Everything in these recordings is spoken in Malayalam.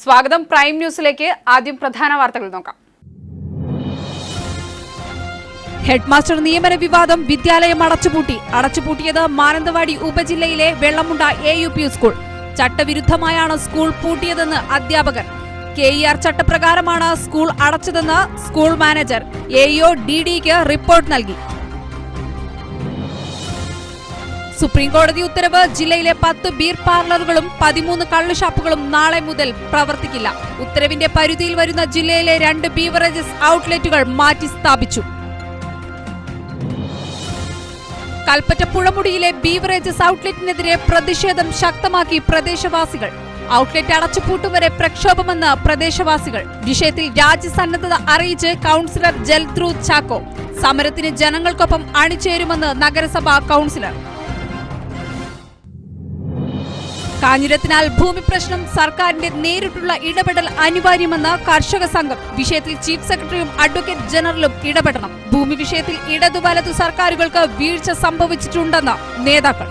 സ്വാഗതം പ്രൈം ന്യൂസിലേക്ക്. ആദ്യം പ്രധാന വാർത്തകൾ നോക്കാം. ഹെഡ്മാസ്റ്റർ നിയമന വിവാദം വിദ്യാലയം അടച്ചുപൂട്ടിയത് മാനന്തവാടി ഉപജില്ലയിലെ വെള്ളമുണ്ട AUP സ്കൂൾ. ചട്ടവിരുദ്ധമായാണ് സ്കൂൾ പൂട്ടിയതെന്ന് അധ്യാപകർ. KER ചട്ടപ്രകാരമാണ് സ്കൂൾ അടച്ചതെന്ന് സ്കൂൾ മാനേജർ. AEO DDക്ക് റിപ്പോർട്ട് നൽകി. സുപ്രീംകോടതി ഉത്തരവ്. ജില്ലയിലെ 10 ബീർ പാർലറുകളും 13 കള്ളുഷാപ്പുകളും നാളെ മുതൽ പ്രവർത്തിക്കില്ല. ഉത്തരവിന്റെ പരിധിയിൽ വരുന്ന ജില്ലയിലെ 2 ബീവറേജസ് ഔട്ട്ലെറ്റുകൾ മാറ്റി സ്ഥാപിച്ചു. കൽപ്പറ്റ പുഴമുടിയിലെ ബീവറേജസ് ഔട്ട്ലെറ്റിനെതിരെ പ്രതിഷേധം ശക്തമാക്കി പ്രദേശവാസികൾ. ഔട്ട്ലെറ്റ് അടച്ചുപൂട്ടും വരെ പ്രക്ഷോഭമെന്ന് പ്രദേശവാസികൾ. വിഷയത്തിൽ രാജ്യസന്നദ്ധത അറിയിച്ച് കൌൺസിലർ ജൽദ്രു ചാക്കോ. സമരത്തിന് ജനങ്ങൾക്കൊപ്പം അണിചേരുമെന്ന് നഗരസഭാ കൌൺസിലർ. കാഞ്ഞിരത്തിനാൽ ഭൂമി പ്രശ്നം സർക്കാരിന്റെ നേരിട്ടുള്ള ഇടപെടൽ അനിവാര്യമെന്ന് കർഷക സംഘം. വിഷയത്തിൽ ചീഫ് സെക്രട്ടറിയും അഡ്വക്കേറ്റ് ജനറലും ഇടപെടണം. ഭൂമി വിഷയത്തിൽ ഇടതു വലതു സർക്കാരുകൾക്ക് വീഴ്ച സംഭവിച്ചിട്ടുണ്ടെന്ന് നേതാക്കൾ.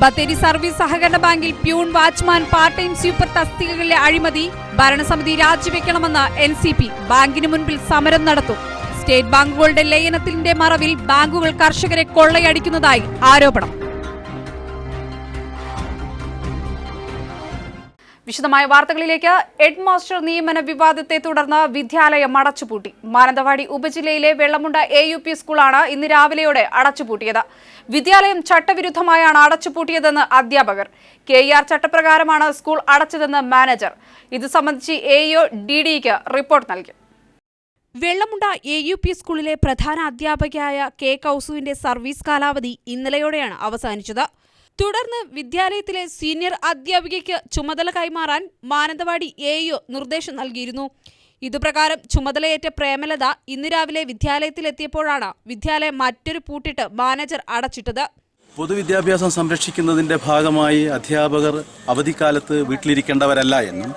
ബത്തേരി സർവീസ് സഹകരണ ബാങ്കിൽ peon, watchman, part time sweeper തസ്തികകളിലെ അഴിമതി. ഭരണസമിതി രാജിവെക്കണമെന്ന് NCP. ബാങ്കിന് മുൻപിൽ സമരം നടത്തും. സ്റ്റേറ്റ് ബാങ്കുകളുടെ ലയനത്തിന്റെ മറവിൽ ബാങ്കുകൾ കർഷകരെ കൊള്ളയടിക്കുന്നതായി ആരോപണം. വിശദമായ വാർത്തകളിലേക്ക്. ഹെഡ്മാസ്റ്റർ നിയമന വിവാദത്തെ തുടർന്ന് വിദ്യാലയം അടച്ചുപൂട്ടി. മാനന്തവാടി ഉപജില്ലയിലെ വെള്ളമുണ്ട AUP സ്കൂളാണ് ഇന്ന് രാവിലെയോടെ അടച്ചുപൂട്ടിയത്. വിദ്യാലയം ചട്ടവിരുദ്ധമായാണ് അടച്ചുപൂട്ടിയതെന്ന് അധ്യാപകർ. KER ചട്ടപ്രകാരമാണ് സ്കൂൾ അടച്ചതെന്ന് മാനേജർ. ഇത് സംബന്ധിച്ച് AEO DDക്ക് റിപ്പോർട്ട് നൽകി. വെള്ളമുണ്ട AUP സ്കൂളിലെ പ്രധാന അധ്യാപകയായ K. കൗസുവിന്റെ സർവീസ് കാലാവധി ഇന്നലെയോടെയാണ് അവസാനിച്ചത്. തുടർന്ന് വിദ്യാലയത്തിലെ സീനിയർ അധ്യാപികയ്ക്ക് ചുമതല കൈമാറാൻ മാനന്തവാടി AEO നിർദ്ദേശം നൽകിയിരുന്നു. ഇതുപ്രകാരം ചുമതലയേറ്റ പ്രേമലത ഇന്ന് രാവിലെ വിദ്യാലയത്തിലെത്തിയപ്പോഴാണ് വിദ്യാലയം മറ്റൊരു പൂട്ടിട്ട് മാനേജർ അടച്ചിട്ടത്. പൊതുവിദ്യാഭ്യാസം സംരക്ഷിക്കുന്നതിന്റെ ഭാഗമായി അധ്യാപകർ അവധിക്കാലത്ത് വീട്ടിലിരിക്കേണ്ടവരല്ല എന്നും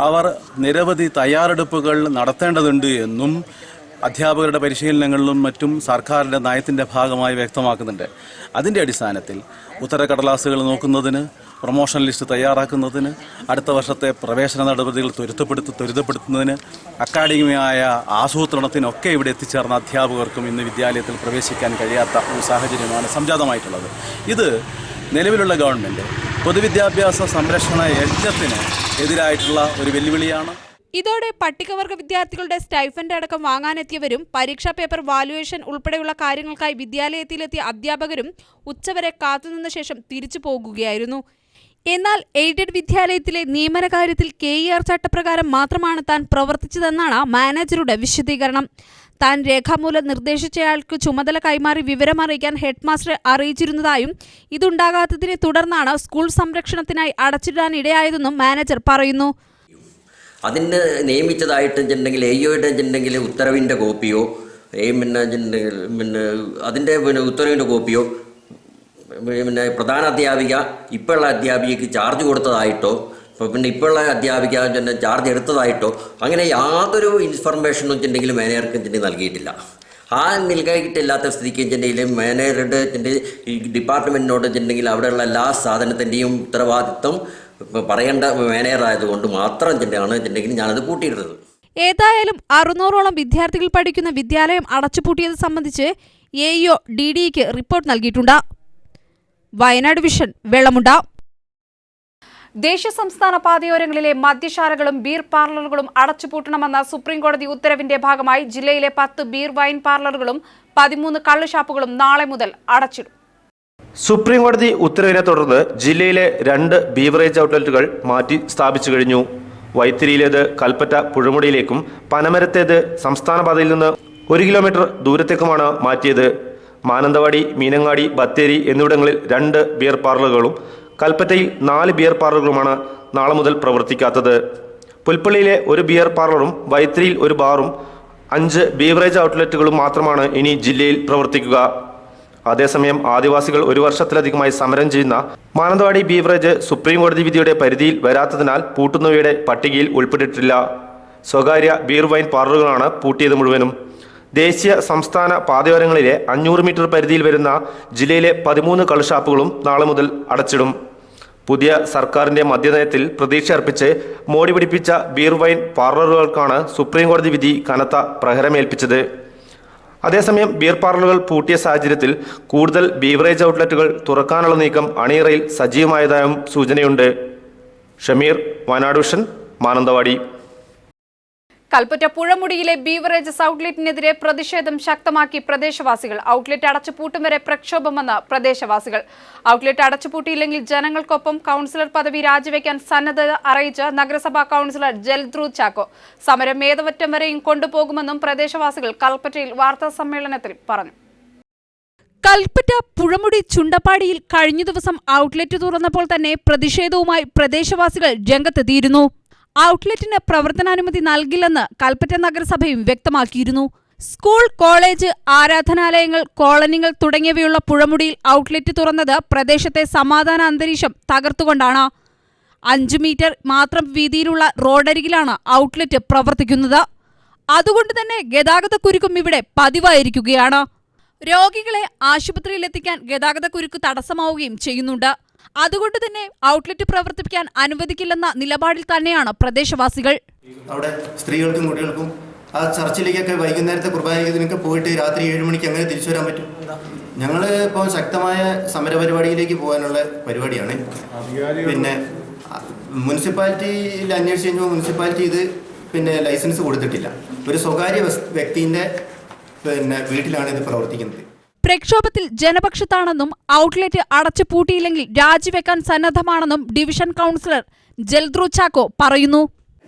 അവർ നിരവധി തയ്യാറെടുപ്പുകൾ നടത്തേണ്ടതുണ്ട് എന്നും അധ്യാപകരുടെ പരിശീലനങ്ങളിലും മറ്റും സർക്കാരിൻ്റെ നയത്തിൻ്റെ ഭാഗമായി വ്യക്തമാക്കുന്നുണ്ട്. അതിൻ്റെ അടിസ്ഥാനത്തിൽ ഉത്തരക്കടലാസുകൾ നോക്കുന്നതിന്, പ്രൊമോഷൻ ലിസ്റ്റ് തയ്യാറാക്കുന്നതിന്, അടുത്ത വർഷത്തെ പ്രവേശന നടപടികൾ ത്വരിതപ്പെടുത്തുന്നതിന്, അക്കാഡമികമായ ആസൂത്രണത്തിനൊക്കെ ഇവിടെ എത്തിച്ചേർന്ന അധ്യാപകർക്കും ഇന്ന് വിദ്യാലയത്തിൽ പ്രവേശിക്കാൻ കഴിയാത്ത ഒരു സാഹചര്യമാണ് സംജാതമായിട്ടുള്ളത്. ഇത് നിലവിലുള്ള ഗവൺമെൻറ് പൊതുവിദ്യാഭ്യാസ സംരക്ഷണ യജ്ഞത്തിന് എതിരായിട്ടുള്ള ഒരു വെല്ലുവിളിയാണ്. ഇതോടെ പട്ടികവർഗ വിദ്യാർത്ഥികളുടെ സ്റ്റൈഫൻഡ് അടക്കം വാങ്ങാനെത്തിയവരും പരീക്ഷാ പേപ്പർ വാല്യുവേഷൻ ഉൾപ്പെടെയുള്ള കാര്യങ്ങൾക്കായി വിദ്യാലയത്തിലെത്തിയ അധ്യാപകരും ഉച്ചവരെ കാത്തുനിന്ന ശേഷം തിരിച്ചു പോകുകയായിരുന്നു. എന്നാൽ എയ്ഡഡ് വിദ്യാലയത്തിലെ നിയമന കാര്യത്തിൽ KER ചട്ടപ്രകാരം മാത്രമാണ് താൻ പ്രവർത്തിച്ചതെന്നാണ് മാനേജറുടെ വിശദീകരണം. താൻ രേഖാമൂലം നിർദ്ദേശിച്ചയാൾക്ക് ചുമതല കൈമാറി വിവരമറിയിക്കാൻ ഹെഡ്മാസ്റ്ററെ അറിയിച്ചിരുന്നതായും ഇതുണ്ടാകാത്തതിനെ തുടർന്നാണ് സ്കൂൾ സംരക്ഷണത്തിനായി അടച്ചിടാനിടയായതെന്നും മാനേജർ പറയുന്നു. അതിന് നിയമിച്ചതായിട്ടുണ്ടെങ്കിൽ AEO ഉത്തരവിൻ്റെ കോപ്പിയോ അതിൻ്റെ ഉത്തരവിൻ്റെ കോപ്പിയോ പ്രധാന അധ്യാപിക ഇപ്പോഴുള്ള അധ്യാപികയ്ക്ക് ചാർജ് കൊടുത്തതായിട്ടോ ഇപ്പോഴുള്ള അധ്യാപിക ചാർജ് എടുത്തതായിട്ടോ അങ്ങനെ യാതൊരു ഇൻഫർമേഷനും മാനേജർക്ക് നൽകിയിട്ടില്ല. ആ നൽകിയിട്ടില്ലാത്ത സ്ഥിതിക്ക് മാനേജറുടെ ഡിപ്പാർട്ട്മെൻറ്റിനോട് അവിടെയുള്ള എല്ലാ സാധനത്തിൻ്റെയും ഉത്തരവാദിത്വം പറയേണ്ട മാനേജറായതുകൊണ്ട് മാത്രം ഞാനത് പൂട്ടിയിടുന്നത്. ഏതായാലും 600ഓളം വിദ്യാർത്ഥികൾ പഠിക്കുന്ന വിദ്യാലയം അടച്ചുപൂട്ടിയത് സംബന്ധിച്ച് AEO DDക്ക് റിപ്പോർട്ട് നൽകിയിട്ടുണ്ട്. വയനാട് വിഷൻ, വെള്ളമുണ്ട. ദേശീയ സംസ്ഥാന പാതയോരങ്ങളിലെ മദ്യശാലകളും ബീർ പാർലറുകളും അടച്ചുപൂട്ടണമെന്ന സുപ്രീംകോടതി ഉത്തരവിന്റെ ഭാഗമായി ജില്ലയിലെ 10 ബീർ വൈൻ പാർലറുകളും 13 കള്ളുഷാപ്പുകളും നാളെ മുതൽ അടച്ചിടും. സുപ്രീംകോടതി ഉത്തരവിനെ തുടർന്ന് ജില്ലയിലെ 2 ബീവറേജ് ഔട്ട്ലെറ്റുകൾ മാറ്റി സ്ഥാപിച്ചു കഴിഞ്ഞു. വൈത്തിരിയിലേത് കൽപ്പറ്റ പുഴമുടിയിലേക്കും പനമരത്തേത് സംസ്ഥാന പാതയിൽ നിന്ന് 1 കിലോമീറ്റർ ദൂരത്തേക്കുമാണ് മാറ്റിയത്. മാനന്തവാടി, മീനങ്ങാടി, ബത്തേരി എന്നിവിടങ്ങളിൽ 2 ബിയർ പാർലറുകളും കൽപ്പറ്റയിൽ 4 ബിയർ പാർലറുകളുമാണ് നാളെ മുതൽ പ്രവർത്തിക്കാത്തത്. പുൽപ്പള്ളിയിലെ 1 ബിയർ പാർലറും വൈത്തിരിയിൽ 1 ബാറും 5 ബീവറേജ് ഔട്ട്ലെറ്റുകളും മാത്രമാണ് ഇനി ജില്ലയിൽ പ്രവർത്തിക്കുക. അതേസമയം ആദിവാസികൾ 1 വർഷത്തിലധികമായി സമരം ചെയ്യുന്ന മാനന്തവാടി ബീവറേജ് സുപ്രീംകോടതി വിധിയുടെ പരിധിയിൽ വരാത്തതിനാൽ പൂട്ടുന്നവയുടെ പട്ടികയിൽ ഉൾപ്പെട്ടിട്ടില്ല. സ്വകാര്യ ബീർ വൈൻ പാർലറുകളാണ് പൂട്ടിയത് മുഴുവനും. ദേശീയ സംസ്ഥാന പാതയോരങ്ങളിലെ 500 മീറ്റർ പരിധിയിൽ വരുന്ന ജില്ലയിലെ 13 കള്ളുഷാപ്പുകളും നാളെ മുതൽ അടച്ചിടും. പുതിയ സർക്കാരിന്റെ മദ്യനയത്തിൽ പ്രതീക്ഷ അർപ്പിച്ച് മോടി പിടിപ്പിച്ച ബീർ വൈൻ പാർലറുകൾക്കാണ് സുപ്രീം കോടതി വിധി കനത്ത പ്രഹരമേൽപ്പിച്ചത്. അതേസമയം ബീർ പാർലറുകൾ പൂട്ടിയ സാഹചര്യത്തിൽ കൂടുതൽ ബീവറേജ് ഔട്ട്ലെറ്റുകൾ തുറക്കാനുള്ള നീക്കം അണിയറയിൽ സജീവമായതായും സൂചനയുണ്ട്. ഷമീർ, വയനാട് വിഷൻ, മാനന്തവാടി. കൽപ്പറ്റ പുഴമുടിയിലെ ബീവറേജസ് ഔട്ട്ലെറ്റിനെതിരെ പ്രതിഷേധം ശക്തമാക്കി പ്രദേശവാസികൾ. ഔട്ട്ലെറ്റ് അടച്ചുപൂട്ടും വരെ പ്രക്ഷോഭമെന്ന് പ്രദേശവാസികൾ. ഔട്ട്ലെറ്റ് അടച്ചുപൂട്ടിയില്ലെങ്കിൽ ജനങ്ങൾക്കൊപ്പം കൌൺസിലർ പദവി രാജിവെക്കാൻ സന്നദ്ധത അറിയിച്ച് നഗരസഭാ കൌൺസിലർ ജൽദ്രു ചാക്കോ. സമരം ഏതറ്റം വരെയും കൊണ്ടുപോകുമെന്നും പ്രദേശവാസികൾ കൽപ്പറ്റയിൽ വാർത്താസമ്മേളനത്തിൽ പറഞ്ഞു. കൽപ്പറ്റ പുഴമുടി ചുണ്ടപ്പാടിയിൽ കഴിഞ്ഞ ദിവസം ഔട്ട്ലെറ്റ് തുറന്നപ്പോൾ തന്നെ പ്രതിഷേധവുമായി പ്രദേശവാസികൾ രംഗത്തെത്തിയിരുന്നു. ഔട്ട്ലെറ്റിന് പ്രവർത്തനാനുമതി നൽകില്ലെന്ന് കൽപ്പറ്റ നഗരസഭയും വ്യക്തമാക്കിയിരുന്നു. സ്കൂൾ, കോളേജ്, ആരാധനാലയങ്ങൾ, കോളനികൾ തുടങ്ങിയവയുള്ള പുഴമുടിയിൽ ഔട്ട്ലെറ്റ് തുറന്നത് പ്രദേശത്തെ സമാധാന അന്തരീക്ഷം തകർത്തുകൊണ്ടാണ്. 5 മീറ്റർ മാത്രം വീതിയിലുള്ള റോഡരികിലാണ് ഔട്ട്ലെറ്റ് പ്രവർത്തിക്കുന്നത്. അതുകൊണ്ട് തന്നെ ഗതാഗതക്കുരുക്കും ഇവിടെ പതിവായിരിക്കുകയാണ്. രോഗികളെ ആശുപത്രിയിലെത്തിക്കാൻ ഗതാഗതക്കുരുക്ക് തടസ്സമാവുകയും ചെയ്യുന്നുണ്ട്. അതുകൊണ്ട് തന്നെ ഔട്ട്ലെറ്റ് പ്രവർത്തിപ്പിക്കാൻ അനുവദിക്കില്ലെന്ന നിലപാടിൽ തന്നെയാണ് പ്രദേശവാസികൾ. അവിടെ സ്ത്രീകൾക്കും കുട്ടികൾക്കും ആ ചർച്ചിലേക്കൊക്കെ വൈകുന്നേരത്തെ കുർബാനയ്ക്ക് പോയിട്ട് രാത്രി 7 മണിക്ക് അങ്ങനെ തിരിച്ചു വരാൻ പറ്റും. ഞങ്ങൾ ഇപ്പോൾ ശക്തമായ സമരപരിപാടിയിലേക്ക് പോകാനുള്ള പരിപാടിയാണ്. പിന്നെ മുനിസിപ്പാലിറ്റിയിൽ അന്വേഷിച്ച് കഴിഞ്ഞപ്പോൾ മുനിസിപ്പാലിറ്റി ഇത് ലൈസൻസ് കൊടുത്തിട്ടില്ല. ഒരു സ്വകാര്യ വ്യക്തിൻ്റെ വീട്ടിലാണ് ഇത് പ്രവർത്തിക്കുന്നത്. പ്രക്ഷോഭത്തിൽ ജനപക്ഷത്താണെന്നും ഔട്ട്ലെറ്റ് അടച്ചു പൂട്ടിയില്ലെങ്കിൽ രാജിവെക്കാൻ സന്നദ്ധമാണെന്നും ഡിവിഷൻ കൌൺസിലർ ജൽദ്രു ചാക്കോ പറയുന്നു.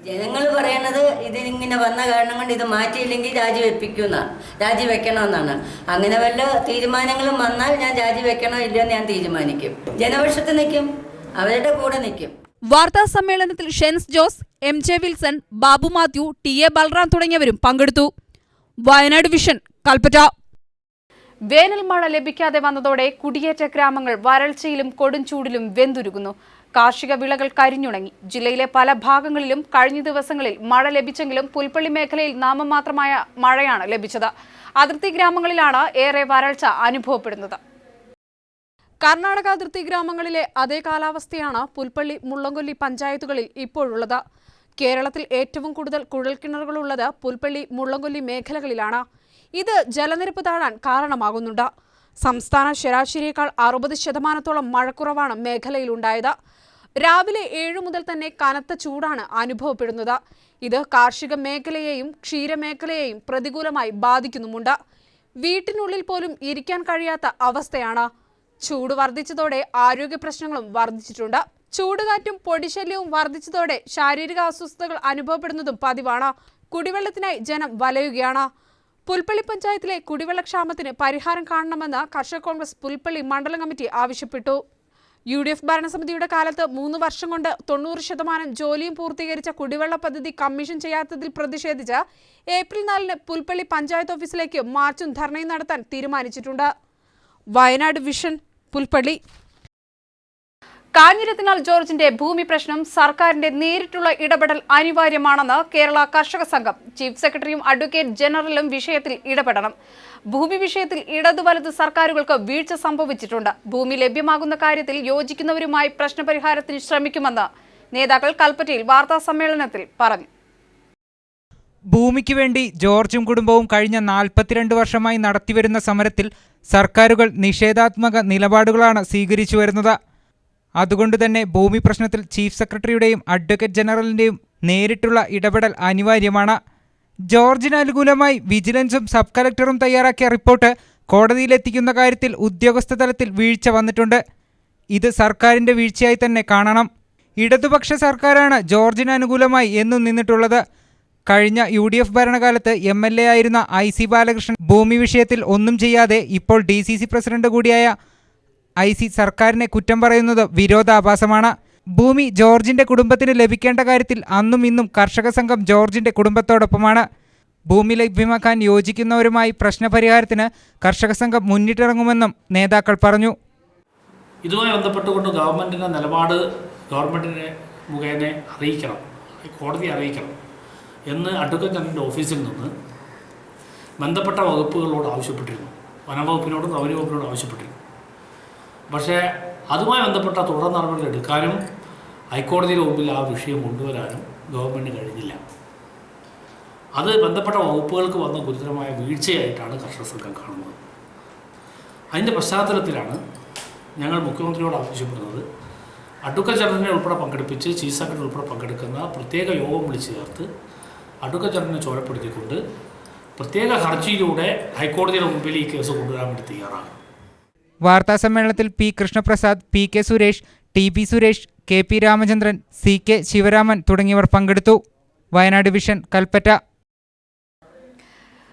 ജനങ്ങൾ പറയണത് ഇതിങ്ങനെ വന്ന കാരണം കൊണ്ട് ഇത് മാറ്റിയില്ലെങ്കിൽ രാജിവെക്കണമെന്നാണ്. അങ്ങനെ വല്ല തീരുമാനങ്ങളും വന്നാൽ ഞാൻ രാജിവെക്കണോ ഇല്ലയോ ഞാൻ തീരുമാനിക്കും. ജനപക്ഷത്ത് നിൽക്കും, അവരുടെ കൂടെ നിൽക്കും. വാർത്താ സമ്മേളനത്തിൽ ഷെൻസ് ജോസ്, MJ വിൽസൺ, ബാബു മാത്യു, TA ബൽറാം തുടങ്ങിയവരും പങ്കെടുത്തു. വയനാട് വിഷൻ, കൽപ്പറ്റ. വേനൽ മഴ ലഭിക്കാതെ വന്നതോടെ കുടിയേറ്റ ഗ്രാമങ്ങൾ വരൾച്ചയിലും കൊടുംചൂടിലും വെന്തുരുകുന്നു. കാർഷിക വിളകൾ കരിഞ്ഞുണങ്ങി. ജില്ലയിലെ പല ഭാഗങ്ങളിലും കഴിഞ്ഞ ദിവസങ്ങളിൽ മഴ ലഭിച്ചെങ്കിലും പുൽപ്പള്ളി മേഖലയിൽ നാമമാത്രമായ മഴയാണ് ലഭിച്ചത്. അതിർത്തി ഗ്രാമങ്ങളിലാണ് ഏറെ വരൾച്ച അനുഭവപ്പെടുന്നത്. കർണാടക അതിർത്തി ഗ്രാമങ്ങളിലെ അതേ കാലാവസ്ഥയാണ് പുൽപ്പള്ളി, മുള്ളംകൊല്ലി പഞ്ചായത്തുകളിൽ ഇപ്പോഴുള്ളത്. കേരളത്തിൽ ഏറ്റവും കൂടുതൽ കുഴൽക്കിണറുകളുള്ളത് പുൽപ്പള്ളി, മുള്ളംകൊല്ലി മേഖലകളിലാണ്. ഇത് ജലനിരപ്പ് താഴാൻ കാരണമാകുന്നുണ്ട്. സംസ്ഥാന ശരാശരിയേക്കാൾ 60% മഴക്കുറവാണ് മേഖലയിലുണ്ടായത്. രാവിലെ 7 മുതൽ തന്നെ കനത്ത ചൂടാണ് അനുഭവപ്പെടുന്നത്. ഇത് കാർഷിക മേഖലയെയും ക്ഷീരമേഖലയെയും പ്രതികൂലമായി ബാധിക്കുന്നുമുണ്ട്. വീട്ടിനുള്ളിൽ പോലും ഇരിക്കാൻ കഴിയാത്ത അവസ്ഥയാണ്. ചൂട് വർദ്ധിച്ചതോടെ ആരോഗ്യ പ്രശ്നങ്ങളും വർദ്ധിച്ചിട്ടുണ്ട്. ചൂടുകാറ്റും പൊടിശല്യവും വർദ്ധിച്ചതോടെ ശാരീരിക അസ്വസ്ഥതകൾ അനുഭവപ്പെടുന്നതും പതിവാണ്. കുടിവെള്ളത്തിനായി ജനം വലയുകയാണ്. പുൽപ്പള്ളി പഞ്ചായത്തിലെ കുടിവെള്ളക്ഷാമത്തിന് പരിഹാരം കാണണമെന്ന് കർഷക കോൺഗ്രസ് പുൽപ്പള്ളി മണ്ഡലം കമ്മിറ്റി ആവശ്യപ്പെട്ടു. UDF ഭരണസമിതിയുടെ കാലത്ത് 3 വർഷം കൊണ്ട് 90% ജോലിയും പൂർത്തീകരിച്ച കുടിവെള്ള പദ്ധതി കമ്മീഷൻ ചെയ്യാത്തതിൽ പ്രതിഷേധിച്ച് ഏപ്രിൽ 4-ന് പുൽപ്പള്ളി പഞ്ചായത്ത് ഓഫീസിലേക്ക് മാർച്ചും ധർണയും നടത്താൻ തീരുമാനിച്ചിട്ടുണ്ട്. വയനാട് വിഷൻ, പുൽപ്പള്ളി. കാഞ്ഞിരത്തിനാൽ ജോർജിന്റെ ഭൂമി പ്രശ്നം സർക്കാരിന്റെ നേരിട്ടുള്ള ഇടപെടൽ അനിവാര്യമാണെന്ന് കേരള കർഷക സംഘം. ചീഫ് സെക്രട്ടറിയും അഡ്വക്കേറ്റ് ജനറലും വിഷയത്തിൽ ഇടപെടണം. ഭൂമി വിഷയത്തിൽ ഇടതു വലതു സർക്കാരുകൾക്ക് വീഴ്ച സംഭവിച്ചിട്ടുണ്ട്. ഭൂമി ലഭ്യമാകുന്ന കാര്യത്തിൽ യോജിക്കുന്നവരുമായി പ്രശ്നപരിഹാരത്തിന് ശ്രമിക്കുമെന്ന് നേതാക്കൾ കൽപ്പറ്റയിൽ വാർത്താ സമ്മേളനത്തിൽ പറഞ്ഞു. ഭൂമിക്ക് വേണ്ടി ജോർജും കുടുംബവും കഴിഞ്ഞ 42 വർഷമായി നടത്തിവരുന്ന സമരത്തിൽ സർക്കാരുകൾ നിഷേധാത്മക നിലപാടുകളാണ് സ്വീകരിച്ചു വരുന്നത്. അതുകൊണ്ടുതന്നെ ഭൂമി പ്രശ്നത്തിൽ ചീഫ് സെക്രട്ടറിയുടെയും അഡ്വക്കേറ്റ് ജനറലിന്റെയും നേരിട്ടുള്ള ഇടപെടൽ അനിവാര്യമാണ്. ജോർജിന് അനുകൂലമായി വിജിലൻസും സബ് കളക്ടറും തയ്യാറാക്കിയ റിപ്പോർട്ട് കോടതിയിലെത്തിക്കുന്ന കാര്യത്തിൽ ഉദ്യോഗസ്ഥ തലത്തിൽ വീഴ്ച വന്നിട്ടുണ്ട്. ഇത് സർക്കാരിന്റെ വീഴ്ചയായി തന്നെ കാണണം. ഇടതുപക്ഷ സർക്കാരാണ് ജോർജിന് അനുകൂലമായി എന്നും നിന്നിട്ടുള്ളത്. കഴിഞ്ഞ UDF ഭരണകാലത്ത് MLA ആയിരുന്ന IC ബാലകൃഷ്ണൻ ഭൂമി വിഷയത്തിൽ ഒന്നും ചെയ്യാതെ ഇപ്പോൾ DCC പ്രസിഡന്റ് കൂടിയായ IC സർക്കാരിനെ കുറ്റം പറയുന്നത് വിരോധാഭാസമാണ്. ഭൂമി ജോർജിന്റെ കുടുംബത്തിന് ലഭിക്കേണ്ട കാര്യത്തിൽ അന്നും ഇന്നും കർഷക സംഘം ജോർജിന്റെ കുടുംബത്തോടൊപ്പമാണ്. ഭൂമി ലഭ്യമാക്കാൻ യോജിക്കുന്നവരുമായി പ്രശ്നപരിഹാരത്തിന് കർഷക സംഘം മുന്നിട്ടിറങ്ങുമെന്നും നേതാക്കൾ പറഞ്ഞു. ഇതുമായി ബന്ധപ്പെട്ടുകൊണ്ട് ഗവൺമെൻറ്റിൻ്റെ നിലപാട് ഗവൺമെൻറ്റിനെ മുഖേന അറിയിക്കണം, കോടതിയെ അറിയിക്കണം എന്ന് അഡ്വക്കേറ്റ് ജനറലിൻ്റെ ഓഫീസിൽ നിന്ന് ബന്ധപ്പെട്ട വകുപ്പുകളോട് ആവശ്യപ്പെട്ടിരുന്നു. വനംവകുപ്പിനോടും റവന്യൂ വകുപ്പിനോടും ആവശ്യപ്പെട്ടിരുന്നു. പക്ഷേ അതുമായി ബന്ധപ്പെട്ട തുടർ നടപടികൾ എടുക്കാനും ഹൈക്കോടതിയുടെ മുമ്പിൽ ആ വിഷയം കൊണ്ടുവരാനും ഗവൺമെൻറ് കഴിഞ്ഞില്ല. അത് ബന്ധപ്പെട്ട വകുപ്പുകൾക്ക് വന്ന ഗുരുതരമായ വീഴ്ചയായിട്ടാണ് കർഷക സംഘം കാണുന്നത്. അതിൻ്റെ പശ്ചാത്തലത്തിലാണ് ഞങ്ങൾ മുഖ്യമന്ത്രിയോട് ആവശ്യപ്പെടുന്നത് അഡ്വക്കേറ്റ് ജനറലിനെ ഉൾപ്പെടെ പങ്കെടുപ്പിച്ച് ചീഫ് സെക്രട്ടറി ഉൾപ്പെടെ പങ്കെടുക്കുന്ന പ്രത്യേക യോഗം വിളിച്ചു ചേർത്ത് അഡ്വക്കേറ്റ് ജനറലിനെ ചുമതലപ്പെടുത്തിക്കൊണ്ട് പ്രത്യേക ഹർജിയിലൂടെ ഹൈക്കോടതിയുടെ മുമ്പിൽ ഈ കേസ് കൊണ്ടുവരാൻ വേണ്ടി തയ്യാറാണ്. വാർത്താസമ്മേളനത്തിൽ P Krishnaprasad, P K Suresh, T P Suresh, K P Ramachandran, C K Sivaraman തുടങ്ങിയവർ പങ്കെടുത്തു. വയനാട് വിഷൻ, കൽപ്പറ്റ.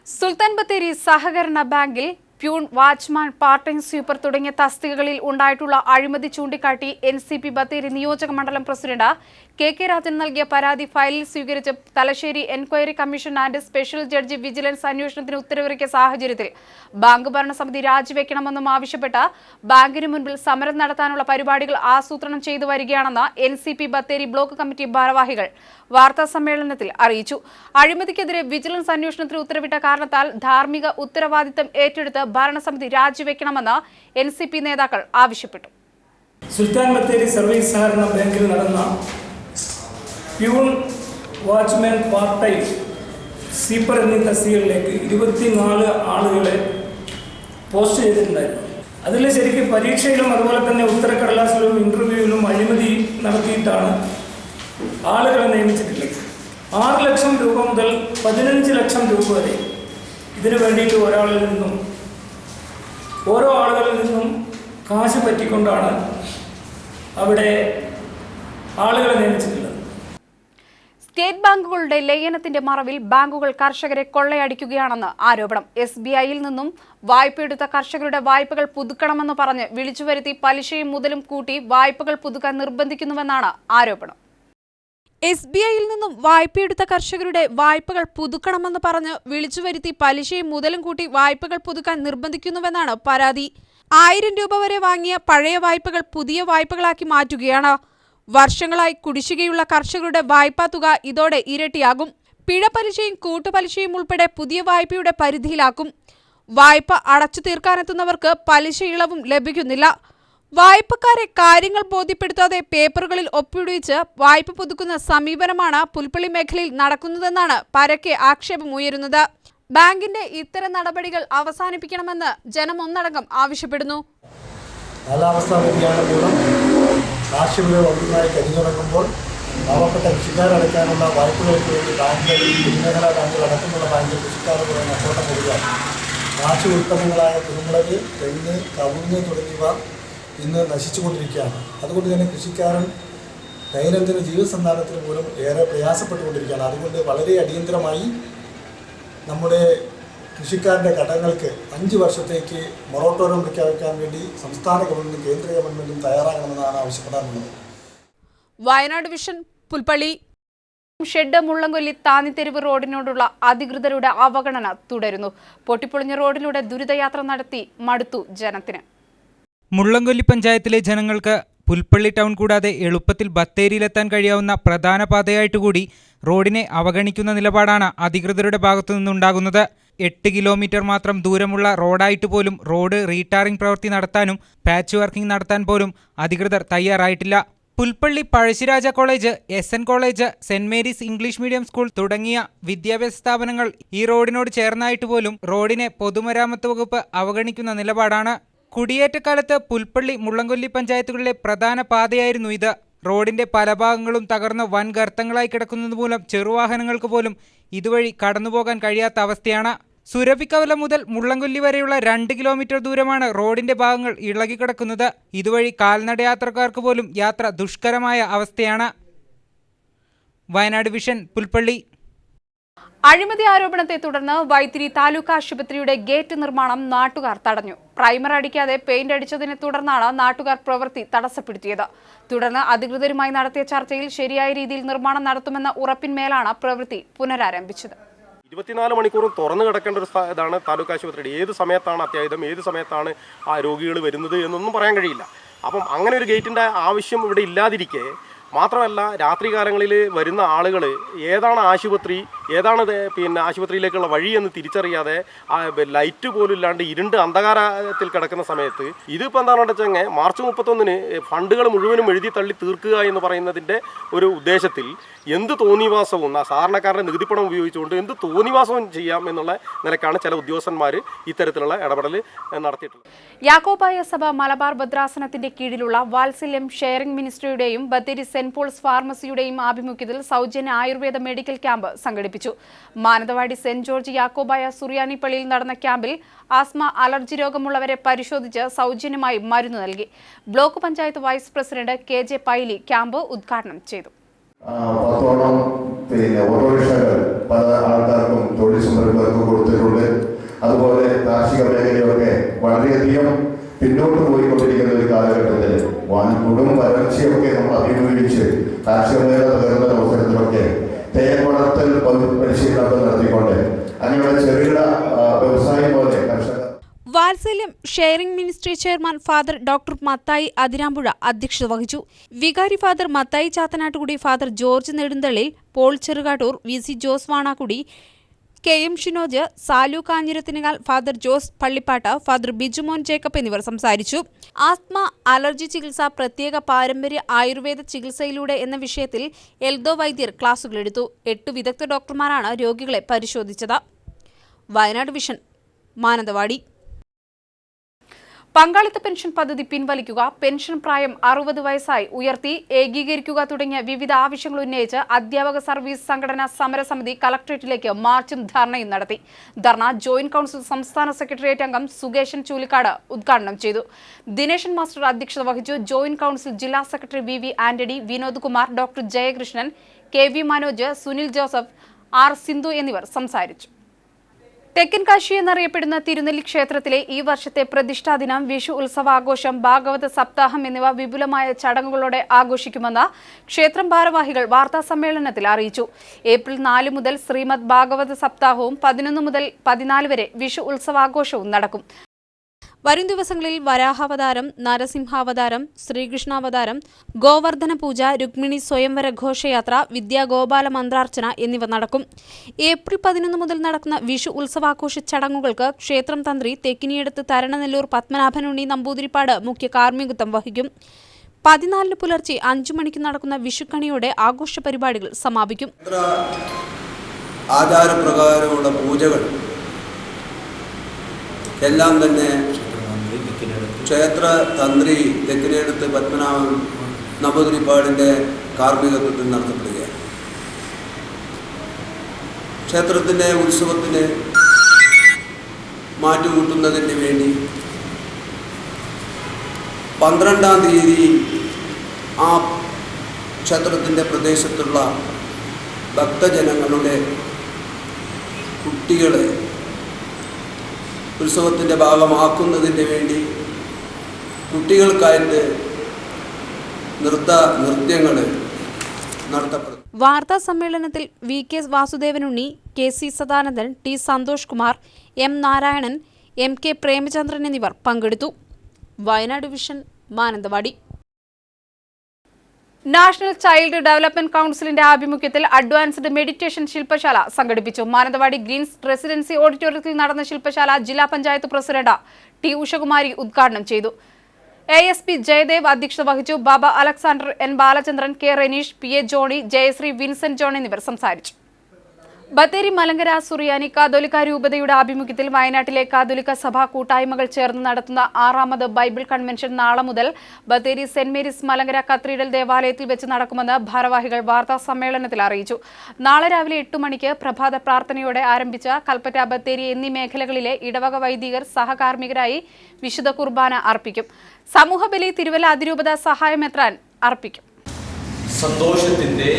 സുൽത്താൻ ബത്തേരി സഹകരണ ബാങ്കിൽ peon, watchman, part time sweeper തുടങ്ങിയ തസ്തികകളിൽ ഉണ്ടായിട്ടുള്ള അഴിമതി ചൂണ്ടിക്കാട്ടി NCP ബത്തേരി നിയോജക മണ്ഡലം പ്രസിഡന്റ് കെ രാജൻ നൽകിയ പരാതി ഫയലിൽ സ്വീകരിച്ച് Thalassery enquiry commission and special judge vigilance അന്വേഷണത്തിന് ഉത്തരവിറക്കിയ സാഹചര്യത്തിൽ ബാങ്ക് ഭരണസമിതി രാജിവെക്കണമെന്നും ആവശ്യപ്പെട്ട് ബാങ്കിന് മുൻപിൽ സമരം നടത്താനുള്ള പരിപാടികൾ ആസൂത്രണം ചെയ്തു വരികയാണെന്ന് NCP ബത്തേരി ബ്ലോക്ക് കമ്മിറ്റി ഭാരവാഹികൾ വാർത്താസമ്മേളനത്തിൽ അറിയിച്ചു. അഴിമതിക്കെതിരെ വിജിലൻസ് അന്വേഷണത്തിന് ഉത്തരവിട്ട കാരണത്താൽ ധാർമ്മിക ഉത്തരവാദിത്തം ഏറ്റെടുത്ത് ഭരണസമിതി രാജിവെക്കണമെന്ന് NCP നേതാക്കൾ ആവശ്യപ്പെട്ടു. സുൽത്താൻ ബത്തേരി സർവീസ് സഹകരണ ബാങ്കിൽ നടന്ന peon, watchman, part time sweeper എന്നീ തസ്തികകളിലേക്ക് 24 ആളുകളെ പോസ്റ്റ് ചെയ്തിട്ടുണ്ടായിരുന്നു. അതിൽ ശരിക്കും പരീക്ഷയിലും അതുപോലെ തന്നെ ഉത്തരക്കടലാസിലും ഇന്റർവ്യൂവിലും അഴിമതി നടത്തിയിട്ടാണ് ആളുകളെ നിയമിച്ചിട്ടുള്ളത്. 6 ലക്ഷം രൂപ മുതൽ 15 ലക്ഷം രൂപ വരെ ഇതിനു വേണ്ടിയിട്ട് ഓരോ ആളുകളിൽ നിന്നും കാശ് പറ്റിക്കൊണ്ടാണ് അവിടെ ആളുകളെ നിയമിച്ചിട്ടുള്ളത്. സ്റ്റേറ്റ് ബാങ്കുകളുടെ ലയനത്തിന്റെ മറവിൽ ബാങ്കുകൾ കർഷകരെ കൊള്ളയടിക്കുകയാണെന്ന് ആരോപണം. SBIയിൽ നിന്നും വായ്പയെടുത്ത കർഷകരുടെ വായ്പകൾ പുതുക്കണമെന്ന് പറഞ്ഞ് വിളിച്ചുവരുത്തി പലിശയും മുതലും കൂട്ടി വായ്പകൾ പുതുക്കാൻ നിർബന്ധിക്കുന്നുവെന്നാണ് ആരോപണം. SBIയിൽ നിന്നും വായ്പയെടുത്ത കർഷകരുടെ വായ്പകൾ പുതുക്കണമെന്ന് പറഞ്ഞ് വിളിച്ചുവരുത്തി പലിശയും മുതലും കൂട്ടി വായ്പകൾ പുതുക്കാൻ നിർബന്ധിക്കുന്നുവെന്നാണ് പരാതി. 1000 രൂപ വരെ വാങ്ങിയ പഴയ വായ്പകൾ പുതിയ വായ്പകളാക്കി മാറ്റുകയാണ്. വർഷങ്ങളായി കുടിശ്ശികയുള്ള കർഷകരുടെ വായ്പാ തുക ഇതോടെ ഇരട്ടിയാകും. പിഴ പലിശയും കൂട്ടുപലിശയും ഉൾപ്പെടെ പുതിയ വായ്പയുടെ പരിധിയിലാക്കും. വായ്പ അടച്ചു തീർക്കാനെത്തുന്നവർക്ക് പലിശ ഇളവും ലഭിക്കുന്നില്ല. വായ്പക്കാരെ കാര്യങ്ങൾ ബോധ്യപ്പെടുത്താതെ പേപ്പറുകളിൽ ഒപ്പിടുവിച്ച് വായ്പ പുതുക്കുന്ന സമീപനമാണ് പുൽപ്പള്ളി മേഖലയിൽ നടക്കുന്നതെന്നാണ് പരക്കെ ആക്ഷേപമുയരുന്നത്. ബാങ്കിന്റെ ഇത്തരം നടപടികൾ അവസാനിപ്പിക്കണമെന്ന് ജനം ഒന്നടങ്കം ആവശ്യപ്പെടുന്നു. കാലാവസ്ഥാ വ്യതിയാനം മൂലം കാർഷിക ഒന്നായി കരിഞ്ഞിറങ്ങുമ്പോൾ പാവപ്പെട്ട കൃഷിക്കാരടയ്ക്കാനുള്ള വായ്പകൾക്ക് വേണ്ടി ബാങ്കുകൾ, പൊതുമേഖലാ ബാങ്കുകൾ അടക്കമുള്ള ബാങ്കുകൾ കൃഷിക്കാർക്ക് നഷ്ടോട്ടം കൊടുക്കുകയാണ്. കാർഷിക ഉൽപ്പന്നങ്ങളായ കുരുമുളക്, തെങ്ങ്, കവുങ്ങ് തുടങ്ങിയവ ഇന്ന് നശിച്ചുകൊണ്ടിരിക്കുകയാണ്. അതുകൊണ്ട് തന്നെ കൃഷിക്കാരൻ ദൈനംദിന ജീവിതസന്ധാനത്തിന് പോലും ഏറെ പ്രയാസപ്പെട്ടുകൊണ്ടിരിക്കുകയാണ്. അതുകൊണ്ട് വളരെ അടിയന്തരമായി നമ്മുടെ കൃഷിക്കാരൻ്റെ കടങ്ങൾക്ക് 5 വർഷത്തേക്ക് മൊറട്ടോറിയം പ്രഖ്യാപിക്കാൻ വേണ്ടി സംസ്ഥാന ഗവൺമെന്റും കേന്ദ്ര ഗവൺമെന്റും തയ്യാറാകണമെന്നാണ് ആവശ്യപ്പെടാനുള്ളത്. വയനാട് വിഷൻ, പുൽപ്പള്ളി. ഷെഡ് മുള്ളംകൊല്ലി താന്നിത്തെരുവ് റോഡിനോടുള്ള അധികൃതരുടെ അവഗണന തുടരുന്നു. പൊട്ടിപ്പൊളിഞ്ഞ റോഡിലൂടെ ദുരിതയാത്ര നടത്തി മടുത്തു ജനത്തിന്. മുള്ളംകൊല്ലി പഞ്ചായത്തിലെ ജനങ്ങൾക്ക് പുൽപ്പള്ളി ടൗൺ കൂടാതെ എളുപ്പത്തിൽ ബത്തേരിയിലെത്താൻ കഴിയാവുന്ന പ്രധാന പാതയായിട്ടുകൂടി റോഡിനെ അവഗണിക്കുന്ന നിലപാടാണ് അധികൃതരുടെ ഭാഗത്തു നിന്നുണ്ടാകുന്നത്. 8 കിലോമീറ്റർ മാത്രം ദൂരമുള്ള റോഡായിട്ട് പോലും റോഡ് റീടാറിംഗ് പ്രവൃത്തി നടത്താനും പാച്ച് വർക്കിംഗ് നടത്താൻ പോലും അധികൃതർ തയ്യാറായിട്ടില്ല. Pulpally Pazhassiraja college, SN college, Saint Mary's English medium school തുടങ്ങിയ വിദ്യാഭ്യാസ സ്ഥാപനങ്ങൾ ഈ റോഡിനോട് ചേർന്നായിട്ട് പോലും റോഡിനെ പൊതുമരാമത്ത് വകുപ്പ് അവഗണിക്കുന്ന നിലപാടാണ്. കുടിയേറ്റക്കാലത്ത് പുൽപ്പള്ളി, മുള്ളംകൊല്ലി പഞ്ചായത്തുകളിലെ പ്രധാന പാതയായിരുന്നു ഇത്. റോഡിന്റെ പല ഭാഗങ്ങളും തകർന്ന് വൻ ഗർത്തങ്ങളായി കിടക്കുന്നത് മൂലം ചെറുവാഹനങ്ങൾക്ക് പോലും ഇതുവഴി കടന്നുപോകാൻ കഴിയാത്ത അവസ്ഥയാണ്. സുരഭിക്കവല മുതൽ മുള്ളംകൊല്ലി വരെയുള്ള 2 കിലോമീറ്റർ ദൂരമാണ് റോഡിന്റെ ഭാഗങ്ങൾ ഇളകിക്കിടക്കുന്നത്. ഇതുവഴി കാൽനടയാത്രക്കാർക്ക് പോലും യാത്ര ദുഷ്കരമായ അവസ്ഥയാണ്. വയനാട് വിഷൻ, പുൽപ്പള്ളി. അഴിമതി ആരോപണത്തെ തുടർന്ന് വൈത്തിരി താലൂക്ക് ആശുപത്രിയുടെ ഗേറ്റ് നിർമ്മാണം നാട്ടുകാർ തടഞ്ഞു. പ്രൈമർ അടിക്കാതെ പെയിന്റ് അടിച്ചതിനെ തുടർന്നാണ് നാട്ടുകാർ പ്രവൃത്തി തടസ്സപ്പെടുത്തിയത്. തുടർന്ന് അധികൃതരുമായി നടത്തിയ ചർച്ചയിൽ ശരിയായ രീതിയിൽ നിർമ്മാണം നടത്തുമെന്ന ഉറപ്പിന്മേലാണ് പ്രവൃത്തി പുനരാരംഭിച്ചത്. 24 മണിക്കൂറും തുറന്നു കിടക്കേണ്ട ഒരു ഇതാണ് താലൂക്ക് ആശുപത്രിയുടെ. ഏത് സമയത്താണ് അത്യാഹിതം, ഏത് സമയത്താണ് ആ രോഗികൾ വരുന്നത് എന്നൊന്നും പറയാൻ കഴിയില്ല. അപ്പം അങ്ങനെ ഒരു ഗേറ്റിൻ്റെ ആവശ്യം ഇവിടെ ഇല്ലാതിരിക്കെ, മാത്രമല്ല രാത്രികാലങ്ങളിൽ വരുന്ന ആളുകൾ ഏതാണ് ആശുപത്രി, ഏതാണ് ആശുപത്രിയിലേക്കുള്ള വഴി എന്ന് തിരിച്ചറിയാതെ ലൈറ്റ് പോലും ഇല്ലാണ്ട് ഇരുണ്ട് അന്ധകാരത്തിൽ കിടക്കുന്ന സമയത്ത് ഇതിപ്പോൾ എന്താണെന്ന് വെച്ചാൽ മാർച്ച് 31-ന് ഫണ്ടുകൾ മുഴുവനും എഴുതി തള്ളി തീർക്കുക എന്ന് പറയുന്നതിൻ്റെ ഒരു ഉദ്ദേശത്തിൽ എന്ത് തോന്നിവാസവും സാധാരണക്കാരുടെ നികുതിപ്പണം ഉപയോഗിച്ചുകൊണ്ട് എന്ത് തോന്നിവാസവും ചെയ്യാം എന്നുള്ള നിലക്കാണ് ചില ഉദ്യോഗസ്ഥന്മാർ ഇത്തരത്തിലുള്ള ഇടപെടൽ നടത്തിയിട്ടുള്ളത്. യാക്കോബായ സഭ മലബാർ ഭദ്രാസനത്തിന്റെ കീഴിലുള്ള വാത്സല്യം ഷെയറിംഗ് മിനിസ്ട്രിയുടെയും ബത്തേരി സെന്റ് പോൾസ് ഫാർമസിയുടെയും ആഭിമുഖ്യത്തിൽ സൗജന്യ ആയുർവേദ മെഡിക്കൽ ക്യാമ്പ് സംഘടിപ്പിച്ചു. മാനന്തവാടി സെന്റ് ജോർജ് യാക്കോബായ സുറിയാനി പള്ളിയിൽ നടന്ന ക്യാമ്പിൽ ആസ്മ, അലർജി രോഗമുള്ളവരെ പരിശോധിച്ച് സൗജന്യമായി മരുന്ന് നൽകി. Block panchayat vice president KJ Paily camp ഉദ്ഘാടനം ചെയ്തു. 10 ഓട്ടോറിക്ഷകൾ പല ആൾക്കാർക്കും തൊഴിൽ സംരംഭങ്ങൾക്ക് കൊടുത്തിട്ടുണ്ട്. അതുപോലെ കാർഷിക മേഖലയൊക്കെ വളരെയധികം പിന്നോട്ട് പോയിക്കൊണ്ടിരിക്കുന്ന ഒരു കാലഘട്ടത്തിൽ കൊടും വരൾച്ചയൊക്കെ നമ്മൾ അഭിമുഖീകരിച്ച് കാർഷിക മേഖല തകർന്ന അവസരത്തിലൊക്കെ തേൻ വളർത്തൽ പരിശീലനമൊക്കെ നടത്തിക്കൊണ്ട് അങ്ങനെയുള്ള ചെറുകിട വ്യവസായം പോലെ കർഷകർ. വാത്സല്യം sharing ministry chairman father doctor Mathai Athirampuzha അധ്യക്ഷത വഹിച്ചു. വികാരി father Mathai Chathanattukudy, father George Nedunthallil, Paul Cherukattoor, VC Jose Vanakudy, KM Shinoj, Salu Kanjirathinal, father Jose Pallippattu, father Bijumon Jacob എന്നിവർ സംസാരിച്ചു. ആസ്മ, അലർജി ചികിത്സ പ്രത്യേക പാരമ്പര്യ ആയുർവേദ ചികിത്സയിലൂടെ എന്ന വിഷയത്തിൽ എൽദോ വൈദ്യർ ക്ലാസുകളെടുത്തു. 8 വിദഗ്ധ ഡോക്ടർമാരാണ് രോഗികളെ പരിശോധിച്ചത്. വയനാട് വിഷൻ, മാനന്തവാടി. പങ്കാളിത്ത പെൻഷൻ പദ്ധതി പിൻവലിക്കുക, പെൻഷൻ പ്രായം 60 വയസ്സായി ഉയർത്തി ഏകീകരിക്കുക തുടങ്ങിയ വിവിധ ആവശ്യങ്ങൾ ഉന്നയിച്ച് അധ്യാപക സർവീസ് സംഘടനാ സമരസമിതി കളക്ടറേറ്റിലേക്ക് മാർച്ചും ധർണയും നടത്തി. ധർണ ജോയിന്റ് കൌൺസിൽ സംസ്ഥാന സെക്രട്ടേറിയറ്റ് അംഗം സുകേശൻ ചൂലിക്കാട് ഉദ്ഘാടനം ചെയ്തു. ദിനേശൻ മാസ്റ്റർ അധ്യക്ഷത വഹിച്ചു. ജോയിന്റ് കൌൺസിൽ ജില്ലാ secretary VV Antony, Vinod Kumar, doctor Jayakrishnan, KV Manoj, Sunil Joseph, R Sindhu എന്നിവർ സംസാരിച്ചു. തെക്കൻ കാശി എന്നറിയപ്പെടുന്ന തിരുനെല്ലി ക്ഷേത്രത്തിലെ ഈ വർഷത്തെ പ്രതിഷ്ഠാ ദിനം, വിഷു ഉത്സവാഘോഷം, ഭാഗവത സപ്താഹം എന്നിവ വിപുലമായ ചടങ്ങുകളോടെ ആഘോഷിക്കുമെന്ന് ക്ഷേത്രം ഭാരവാഹികൾ വാർത്താസമ്മേളനത്തിൽ അറിയിച്ചു. ഏപ്രിൽ 4 മുതൽ ശ്രീമദ് ഭാഗവത സപ്താഹവും 11 മുതൽ 14 വരെ വിഷു ഉത്സവാഘോഷവും നടക്കും. വരും ദിവസങ്ങളിൽ വരാഹാവതാരം, നരസിംഹാവതാരം, ശ്രീകൃഷ്ണാവതാരം, ഗോവർദ്ധന പൂജ, രുക്മിണി സ്വയംവര ഘോഷയാത്ര, വിദ്യാഗോപാല മന്ത്രാർച്ചന എന്നിവ നടക്കും. ഏപ്രിൽ 11 മുതൽ നടക്കുന്ന വിഷു ഉത്സവാഘോഷ ചടങ്ങുകൾക്ക് ക്ഷേത്രം തന്ത്രി തെക്കിനിയടത്ത് തരണനെല്ലൂർ പത്മനാഭനുണ്ണി നമ്പൂതിരിപ്പാട് മുഖ്യ കാർമ്മികത്വം വഹിക്കും. 14 പുലർച്ചെ 5 മണിക്ക് നടക്കുന്ന വിഷുക്കണിയോടെ ആഘോഷ പരിപാടികൾ സമാപിക്കും. ആചാരപ്രകാരമുള്ള പൂജകൾ എല്ലാം തന്നെ ക്ഷേത്ര തന്ത്രി തെക്കിനെടുത്ത് പത്മനാഭൻ നമ്പൂതിരിപ്പാടിൻ്റെ കാർമ്മികത്വത്തിൽ നടത്തപ്പെടുകയാണ്. ക്ഷേത്രത്തിൻ്റെ ഉത്സവത്തിന് മാറ്റുകൂട്ടുന്നതിന് വേണ്ടി 12-ാം തീയതി ആ ക്ഷേത്രത്തിൻ്റെ പ്രദേശത്തുള്ള ഭക്തജനങ്ങളുടെ കുട്ടികളെ ഉത്സവത്തിൻ്റെ ഭാഗമാക്കുന്നതിന് വേണ്ടി കുട്ടികൾക്കായിട്ട് നൃത്യങ്ങൾ നടത്തപ്പെടും. വാർത്താ സമ്മേളനത്തിൽ VK Vasudevanunni, KC Sadanandan, T Santhosh Kumar, M Narayanan, MK Premachandran എന്നിവർ പങ്കെടുത്തു. Wayanad vision, Mananthavady. National child development കൌൺസിലിന്റെ ആഭിമുഖ്യത്തിൽ അഡ്വാൻസ്ഡ് മെഡിറ്റേഷൻ ശില്പശാല സംഘടിപ്പിച്ചു. മാനന്തവാടി ഗ്രീൻസ് റെസിഡൻസി ഓഡിറ്റോറിയത്തിൽ നടന്ന ശില്പശാല ജില്ലാ പഞ്ചായത്ത് പ്രസിഡന്റ് T ഉഷകുമാരി ഉദ്ഘാടനം ചെയ്തു. ASP ജയദേവ് അധ്യക്ഷത വഹിച്ചു. Baba Alexander, N Balachandran, K Reneesh, PA Johny, Jayasree, Vincent John എന്നിവർ സംസാരിച്ചു. ബത്തേരി മലങ്കര സുറിയാനി കാതോലിക്ക രൂപതയുടെ ആഭിമുഖ്യത്തിൽ വയനാട്ടിലെ കാതോലിക്ക സഭാ കൂട്ടായ്മകൾ ചേർന്ന് നടത്തുന്ന 6ാമത് ബൈബിൾ കൺവെൻഷൻ നാളെ മുതൽ Bathery saint Mary's Malankara cathedral ദേവാലയത്തിൽ വെച്ച് നടക്കുമെന്ന് ഭാരവാഹികൾ വാർത്താ സമ്മേളനത്തിൽ അറിയിച്ചു. നാളെ രാവിലെ 8 മണിക്ക് പ്രഭാത പ്രാർത്ഥനയോടെ ആരംഭിച്ച കൽപ്പറ്റ, ബത്തേരി എന്നീ മേഖലകളിലെ ഇടവക വൈദികർ സഹകാർമ്മികരായി വിശുദ്ധ കുർബാന അർപ്പിക്കും. സമൂഹബലി തിരുവല്ല അതിരൂപത സഹായമെത്രാൻ അർപ്പിക്കും. സന്തോഷത്തിന്റെ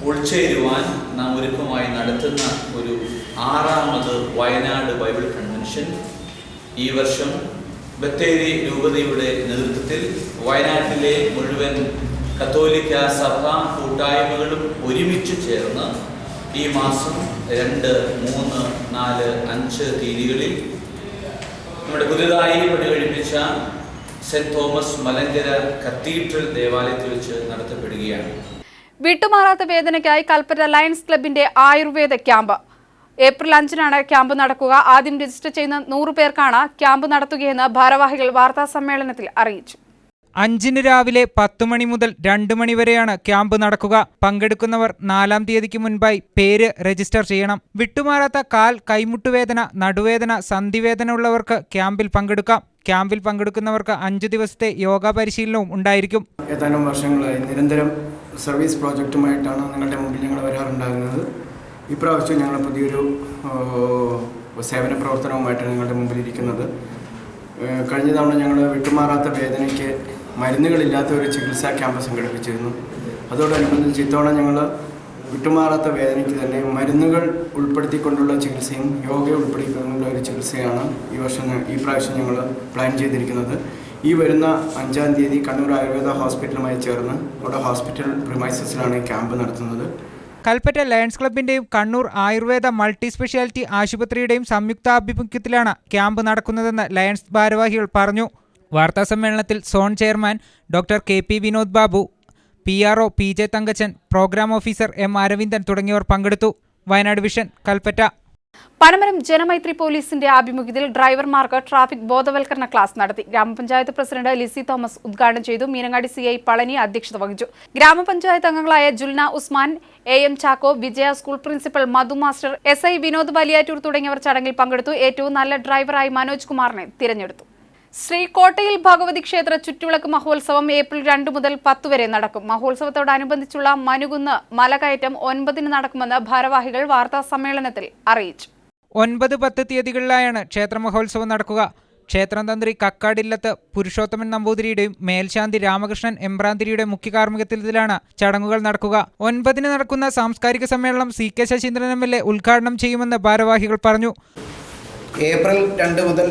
ഉൾച്ചേരുവാൻ നാം ഒരുക്കമായി നടത്തുന്ന ഒരു 6ാമത് വയനാട് ബൈബിൾ കൺവെൻഷൻ ഈ വർഷം ബത്തേരി രൂപതയുടെ നേതൃത്വത്തിൽ വയനാട്ടിലെ മുഴുവൻ കത്തോലിക്ക സഭാ കൂട്ടായ്മകളും ഒരുമിച്ച് ചേർന്ന് ഈ മാസം 2, 3, 4, 5 തീയതികളിൽ നമ്മുടെ പുതുതായി പണികഴിപ്പിച്ച സെന്റ് തോമസ് മലങ്കര കത്തീഡ്രൽ ദേവാലയത്തിൽ വെച്ച് നടത്തപ്പെടുകയാണ്. വിട്ടുമാറാത്ത വേദനയ്ക്കായി കൽപ്പറ്റ ലയൺസ് ക്ലബിന്റെ ആയുർവേദ ക്യാമ്പ്. ഏപ്രിൽ 5-നാണ് ക്യാമ്പ് നടക്കുക. ആദ്യം രജിസ്റ്റർ ചെയ്യുന്ന 100 പേർക്കാണ് ക്യാമ്പ് നടത്തുകയെന്ന് ഭാരവാഹികൾ വാർത്താസമ്മേളനത്തിൽ അറിയിച്ചു. 5-ന് രാവിലെ 10 മണി മുതൽ 2 മണി വരെയാണ് ക്യാമ്പ് നടക്കുക. പങ്കെടുക്കുന്നവർ 4-ാം തീയതിക്ക് മുൻപായി പേര് രജിസ്റ്റർ ചെയ്യണം. വിട്ടുമാറാത്ത കാൽ, കൈമുട്ടുവേദന, നടുവേദന, സന്ധിവേദന ഉള്ളവർക്ക് ക്യാമ്പിൽ പങ്കെടുക്കാം. ക്യാമ്പിൽ പങ്കെടുക്കുന്നവർക്ക് 5 ദിവസത്തെ യോഗ പരിശീലനവും ഉണ്ടായിരിക്കും. ഏതാനും വർഷങ്ങളായി നിരന്തരം സർവീസ് പ്രോജക്റ്റുമായിട്ടാണ് നിങ്ങളുടെ മുമ്പിൽ ഞങ്ങൾ വരാറുണ്ടാകുന്നത്. ഇപ്രാവശ്യം ഞങ്ങൾ പുതിയൊരു സേവന പ്രവർത്തനവുമായിട്ടാണ് നിങ്ങളുടെ മുമ്പിലിരിക്കുന്നത്. കഴിഞ്ഞ തവണ ഞങ്ങൾ വിട്ടുമാറാത്ത വേദനയ്ക്ക് മരുന്നുകളില്ലാത്ത ഒരു ചികിത്സാ ക്യാമ്പ് സംഘടിപ്പിച്ചിരുന്നു. അതോടനുബന്ധിച്ച് ഇത്തവണ ഞങ്ങൾ വിട്ടുമാറാത്ത വേദനയ്ക്ക് തന്നെ മരുന്നുകൾ ഉൾപ്പെടുത്തിക്കൊണ്ടുള്ള ചികിത്സയും യോഗ ഉൾപ്പെടുത്തിക്കൊണ്ടുള്ള ഒരു ചികിത്സയാണ് ഈ പ്രാവശ്യം ഞങ്ങൾ പ്ലാൻ ചെയ്തിരിക്കുന്നത്. ഈ വരുന്ന 5-ാം തീയതി കണ്ണൂർ ആയുർവേദ ഹോസ്പിറ്റലുമായി ചേർന്ന് അവിടെ ഹോസ്പിറ്റൽ പ്രിമൈസസിലാണ് ഈ ക്യാമ്പ് നടത്തുന്നത്. കൽപ്പറ്റ ലയൺസ് ക്ലബിന്റെയും കണ്ണൂർ ആയുർവേദ മൾട്ടി സ്പെഷ്യാലിറ്റി ആശുപത്രിയുടെയും സംയുക്താഭിമുഖ്യത്തിലാണ് ക്യാമ്പ് നടക്കുന്നതെന്ന് ലയൺസ് ഭാരവാഹികൾ പറഞ്ഞു. വാർത്താസമ്മേളനത്തിൽ zone chairman doctor KP Vinod Babu, PRO PJ തങ്കച്ചൻ, പ്രോഗ്രാം ഓഫീസർ M അരവിന്ദൻ തുടങ്ങിയവർ പങ്കെടുത്തു. വയനാട് വിഷൻ, കൽപ്പറ്റ. പനമരം ജനമൈത്രി പോലീസിന്റെ ആഭിമുഖ്യത്തിൽ ഡ്രൈവർമാർക്ക് ട്രാഫിക് ബോധവൽക്കരണ ക്ലാസ് നടത്തി. ഗ്രാമപഞ്ചായത്ത് പ്രസിഡന്റ് ലിസി തോമസ് ഉദ്ഘാടനം ചെയ്തു. മീനങ്ങാടി CI പളനി അധ്യക്ഷത വഹിച്ചു. ഗ്രാമപഞ്ചായത്ത് അംഗങ്ങളായ Julna Usman, AM Chacko, Vijaya school principal Madhu master, SI Vinod Valiyattoor തുടങ്ങിയവർ ചടങ്ങിൽ പങ്കെടുത്തു. ഏറ്റവും നല്ല ഡ്രൈവറായി മനോജ് കുമാറിനെ തിരഞ്ഞെടുത്തു. ശ്രീകോട്ടയിൽ ഭഗവതി ക്ഷേത്ര ചുറ്റുവിളക്ക് മഹോത്സവം ഏപ്രിൽ 2 മുതൽ 10 വരെ നടക്കും. മഹോത്സവത്തോടനുബന്ധിച്ചുള്ള മനുകുന്ന് മലകയറ്റം 9-ന് നടക്കുമെന്ന് ഭാരവാഹികൾ വാർത്താ സമ്മേളനത്തിൽ അറിയിച്ചു. 9-10 തീയതികളിലായാണ് ക്ഷേത്ര മഹോത്സവം നടക്കുക. ക്ഷേത്രം തന്ത്രി കക്കാടില്ലത്ത് പുരുഷോത്തമൻ നമ്പൂതിരിയുടെയും മേൽശാന്തി രാമകൃഷ്ണൻ എമ്പ്രാന്തിരിയുടെ മുഖ്യ കാർമ്മികത്വത്തിലാണ് ചടങ്ങുകൾ നടക്കുക. 9-ന് നടക്കുന്ന സാംസ്കാരിക സമ്മേളനം CK ശശീന്ദ്രൻ MLA ഉദ്ഘാടനം ചെയ്യുമെന്ന് ഭാരവാഹികൾ പറഞ്ഞു. ഏപ്രിൽ 2 മുതൽ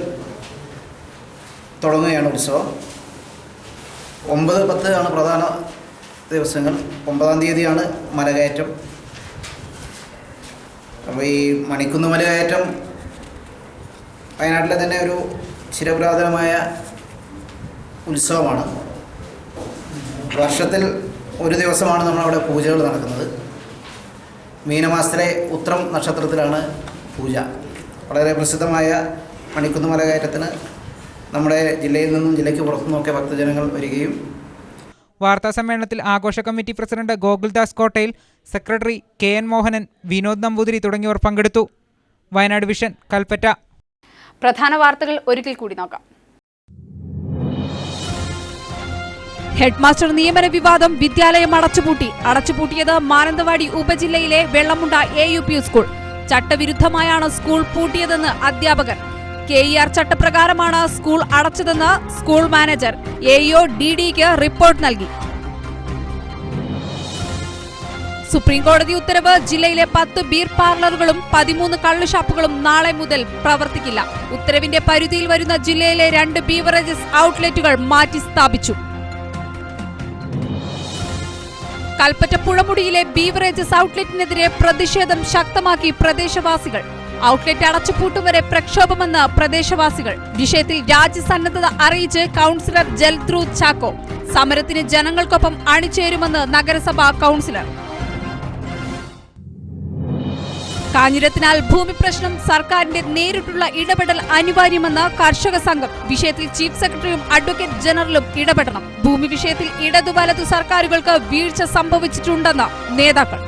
തുടങ്ങുകയാണ് ഉത്സവം. 9, 10 ആണ് പ്രധാന ദിവസങ്ങൾ. 9-ാം തീയതിയാണ് മലകയറ്റം. അപ്പോൾ ഈ മണിക്കുന്ന് മലകയറ്റം വയനാട്ടിലെ തന്നെ ഒരു ചിരപുരാതനമായ ഉത്സവമാണ്. വർഷത്തിൽ ഒരു ദിവസമാണ് നമ്മളവിടെ പൂജകൾ നടക്കുന്നത്. മീനമാസത്തിലെ ഉത്രം നക്ഷത്രത്തിലാണ് പൂജ. വളരെ പ്രസിദ്ധമായ മണിക്കുന്ന് മലകയറ്റത്തിന് നമ്മുടെ ജില്ലയിൽ നിന്നും ജില്ലയ്ക്ക് പുറത്തുനിന്നൊക്കെ ഭക്തജനങ്ങൾ വരികയും. വാർത്താ സമ്മേളനത്തിൽ ആഘോഷ committee president Gokuldas Kottayil, secretary KN Mohanan, Vinod Namboothiri തുടങ്ങിയവർ പങ്കെടുത്തു. വയനാട് വിഷൻ, കൽപ്പറ്റ. പ്രധാന വാർത്തകൾ ഒരിക്കൽ കൂടി നോക്കാം. ഹെഡ്മാസ്റ്റർ നിയമന വിവാദം വിദ്യാലയം അടച്ചുപൂട്ടിയത് മാനന്തവാടി ഉപജില്ലയിലെ വെള്ളമുണ്ട AUP സ്കൂൾ. ചട്ടവിരുദ്ധമായാണ് സ്കൂൾ പൂട്ടിയതെന്ന് അധ്യാപകർ. KER ചട്ടപ്രകാരമാണ് സ്കൂൾ അടച്ചതെന്ന് സ്കൂൾ മാനേജർ. AEO DDക്ക് റിപ്പോർട്ട് നൽകി. സുപ്രീംകോടതി ഉത്തരവ്. ജില്ലയിലെ 10 ബീർ പാർലറുകളും 13 കള്ളുഷാപ്പുകളും നാളെ മുതൽ പ്രവർത്തിക്കില്ല. ഉത്തരവിന്റെ പരിധിയിൽ വരുന്ന ജില്ലയിലെ 2 ബീവറേജസ് ഔട്ട്ലെറ്റുകൾ മാറ്റി സ്ഥാപിച്ചു. കൽപ്പറ്റ പുഴമുടിയിലെ ബീവറേജസ് ഔട്ട്ലെറ്റിനെതിരെ പ്രതിഷേധം ശക്തമാക്കി പ്രദേശവാസികൾ. ഔട്ട്ലെറ്റ് അടച്ചുപൂട്ടും വരെ പ്രക്ഷോഭമെന്ന് പ്രദേശവാസികൾ. വിഷയത്തിൽ രാജ്യസന്നദ്ധത അറിയിച്ച് കൗൺസിലർ ജൽദ്രു ചാക്കോ. സമരത്തിന് ജനങ്ങൾക്കൊപ്പം അണിചേരുമെന്ന് നഗരസഭാ കൗൺസിലർ. കാഞ്ഞിരത്തിനാൽ ഭൂമി പ്രശ്നം സർക്കാരിന്റെ നേരിട്ടുള്ള ഇടപെടൽ അനിവാര്യമെന്ന് കർഷക സംഘം. വിഷയത്തിൽ ചീഫ് സെക്രട്ടറിയും അഡ്വക്കേറ്റ് ജനറലും ഇടപെടണം. ഭൂമി വിഷയത്തിൽ ഇടതു വലതു സർക്കാരുകൾക്ക് വീഴ്ച സംഭവിച്ചിട്ടുണ്ടെന്ന് നേതാക്കൾ.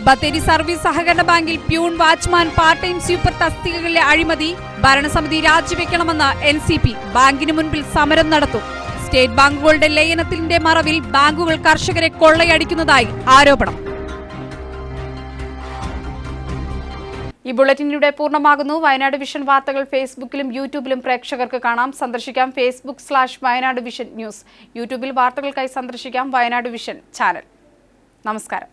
ബത്തേരി സർവീസ് സഹകരണ ബാങ്കിൽ peon, watchman, part time sweeper തസ്തികകളിലെ അഴിമതി. ഭരണസമിതി രാജിവെക്കണമെന്ന് NCP. ബാങ്കിന് മുൻപിൽ സമരം നടത്തും. സ്റ്റേറ്റ് ബാങ്കുകളുടെ ലയനത്തിന്റെ മറവിൽ ബാങ്കുകൾ കർഷകരെ കൊള്ളയടിക്കുന്നതായി ആരോപണം. ഈ ബുള്ളറ്റിനിലൂടെ പൂർണ്ണമാകുന്നു. വയനാട് വിഷൻ വാർത്തകൾ ഫേസ്ബുക്കിലും യൂട്യൂബിലും പ്രേക്ഷകർക്ക് കാണാം. സന്ദർശിക്കാം Facebook/വയനാട് വിഷൻ ന്യൂസ്. യൂട്യൂബിൽ വാർത്തകൾക്കായി സന്ദർശിക്കാം വയനാട് വിഷൻ ചാനൽ. നമസ്കാരം.